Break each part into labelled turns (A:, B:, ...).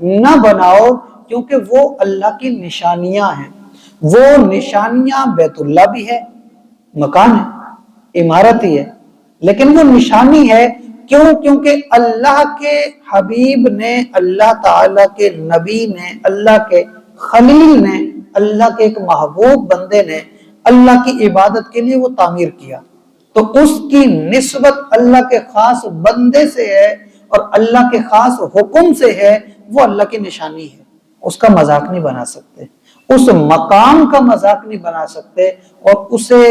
A: نہ بناؤ، کیونکہ وہ اللہ کی نشانیاں ہیں۔ وہ نشانیاں بیت اللہ بھی ہے، مکان ہے، عمارت ہی ہے، لیکن وہ نشانی ہے۔ کیوں؟ کیونکہ اللہ کے حبیب نے، اللہ تعالیٰ کے نبی نے، اللہ کے خلیل نے، اللہ کے ایک محبوب بندے نے اللہ کی عبادت کے لیے وہ تعمیر کیا، تو اس کی نسبت اللہ کے خاص بندے سے ہے اور اللہ کے خاص حکم سے ہے، وہ اللہ کی نشانی ہے۔ اس کا مذاق نہیں بنا سکتے، اس مقام کا مذاق نہیں بنا سکتے، اور اسے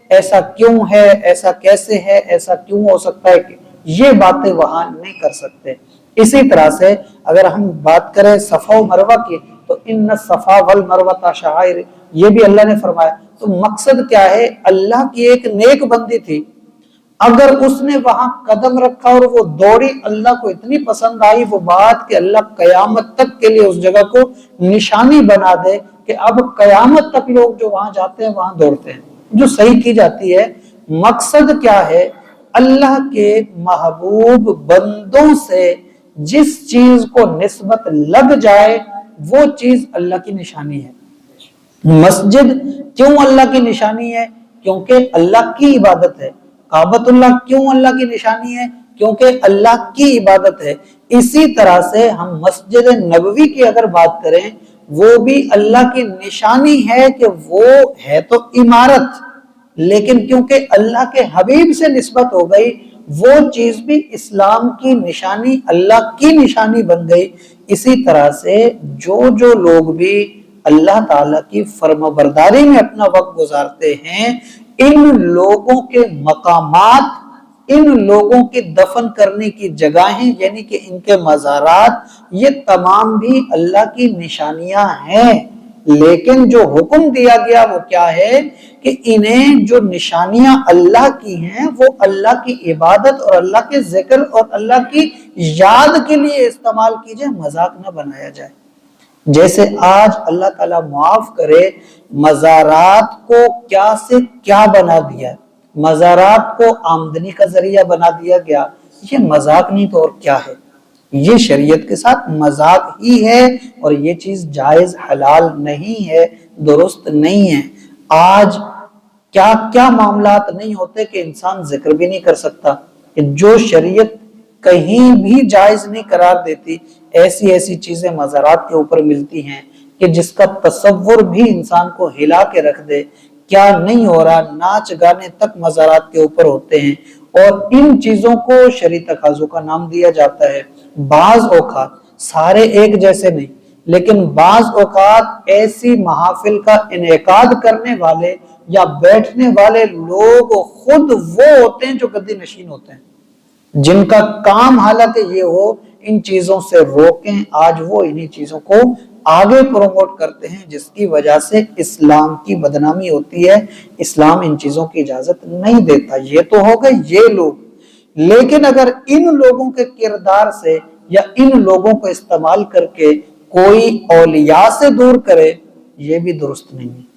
A: ایسا کیوں ہے، ایسا کیسے ہے، ایسا کیوں ہو سکتا ہے، کہ یہ باتیں وہاں نہیں کر سکتے۔ اسی طرح سے اگر ہم بات کریں صفا و مروہ کی، تو ان الصفا والمروہ شعائر، یہ بھی اللہ نے فرمایا۔ تو مقصد کیا ہے؟ اللہ کی ایک نیک بندی تھی، اگر اس نے وہاں قدم رکھا اور وہ دوڑی، اللہ کو اتنی پسند آئی وہ بات کہ اللہ قیامت تک کے لیے اس جگہ کو نشانی بنا دے کہ اب قیامت تک لوگ جو وہاں جاتے ہیں وہاں دوڑتے ہیں، جو صحیح کی جاتی ہے۔ مقصد کیا ہے؟ اللہ کے محبوب بندوں سے جس چیز کو نسبت لگ جائے وہ چیز اللہ کی نشانی ہے۔ مسجد کیوں اللہ کی نشانی ہے؟ کیونکہ اللہ کی عبادت ہے۔ کعبۃ اللہ کیوں اللہ کی نشانی ہے؟ کیونکہ اللہ کی عبادت ہے۔ اسی طرح سے ہم مسجد نبوی کی اگر بات کریں، وہ بھی اللہ کی نشانی ہے کہ وہ ہے تو عمارت، لیکن کیونکہ اللہ کے حبیب سے نسبت ہو گئی، وہ چیز بھی اسلام کی نشانی، اللہ کی نشانی بن گئی۔ اسی طرح سے جو لوگ بھی اللہ تعالیٰ کی فرمانبرداری میں اپنا وقت گزارتے ہیں، ان لوگوں کے مقامات، ان لوگوں کی دفن کرنے کی جگہیں، یعنی کہ ان کے مزارات، یہ تمام بھی اللہ کی نشانیاں ہیں۔ لیکن جو حکم دیا گیا وہ کیا ہے کہ انہیں جو نشانیاں اللہ کی ہیں وہ اللہ کی عبادت اور اللہ کے ذکر اور اللہ کی یاد کے لیے استعمال کیجئے، مذاق نہ بنایا جائے۔ جیسے آج اللہ تعالیٰ معاف کرے، مزارات کو کیا سے کیا بنا دیا، مزارات کو آمدنی کا ذریعہ بنا دیا گیا۔ یہ مذاق نہیں تو اور کیا ہے؟ یہ شریعت کے ساتھ مذاق ہی ہے، اور یہ چیز جائز حلال نہیں ہے، درست نہیں ہے۔ آج کیا کیا معاملات نہیں ہوتے کہ انسان ذکر بھی نہیں کر سکتا، کہ جو شریعت کہیں بھی جائز نہیں قرار دیتی، ایسی ایسی چیزیں مزارات کے اوپر ملتی ہیں کہ جس کا تصور بھی انسان کو ہلا کے رکھ دے۔ کیا نہیں ہو رہا، ناچ گانے تک مزارات کے اوپر ہوتے ہیں، اور ان چیزوں کو شرعی تقاضوں کا نام دیا جاتا ہے۔ بعض اوقات سارے ایک جیسے نہیں، لیکن بعض اوقات ایسی محافل کا انعقاد کرنے والے یا بیٹھنے والے لوگ خود وہ ہوتے ہیں جو گدی نشین ہوتے ہیں، جن کا کام حالانکہ یہ ہو ان چیزوں سے روکیں، آج وہ انہی چیزوں کو آگے پروموٹ کرتے ہیں، جس کی وجہ سے اسلام کی بدنامی ہوتی ہے۔ اسلام ان چیزوں کی اجازت نہیں دیتا۔ یہ تو ہو گئے یہ لوگ، لیکن اگر ان لوگوں کے کردار سے یا ان لوگوں کو استعمال کر کے کوئی اولیاء سے دور کرے، یہ بھی درست نہیں ہے۔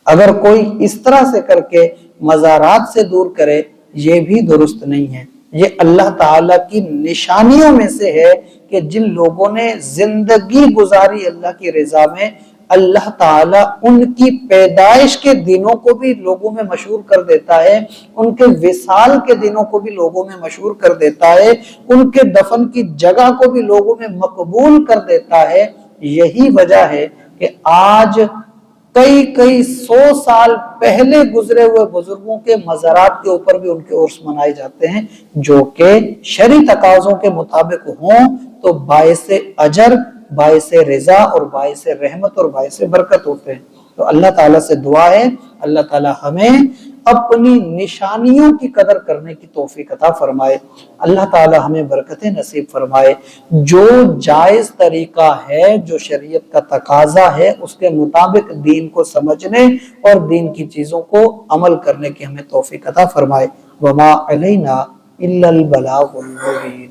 A: اگر کوئی اس طرح سے کر کے مزارات سے دور کرے، یہ بھی درست نہیں ہے۔ یہ اللہ تعالیٰ کی نشانیوں میں سے ہے کہ جن لوگوں نے زندگی گزاری اللہ کی رضا میں، اللہ تعالیٰ ان کی پیدائش کے دنوں کو بھی لوگوں میں مشہور کر دیتا ہے، ان کے وصال کے دنوں کو بھی لوگوں میں مشہور کر دیتا ہے، ان کے دفن کی جگہ کو بھی لوگوں میں مقبول کر دیتا ہے۔ یہی وجہ ہے کہ آج کئی سو سال پہلے گزرے ہوئے بزرگوں کے مزارات کے اوپر بھی ان کے عرس منائے جاتے ہیں، جو کہ شرعی تقاضوں کے مطابق ہوں تو باعث اجر، باعث رضا اور باعث رحمت اور باعث برکت ہوتے ہیں۔ تو اللہ تعالیٰ سے دعا ہے اللہ تعالیٰ ہمیں اپنی نشانیوں کی قدر کرنے کی توفیق عطا فرمائے، اللہ تعالیٰ ہمیں برکتیں نصیب فرمائے۔ جو جائز طریقہ ہے، جو شریعت کا تقاضا ہے، اس کے مطابق دین کو سمجھنے اور دین کی چیزوں کو عمل کرنے کی ہمیں توفیق عطا فرمائے۔ وما علینا الا البلاغ المبین۔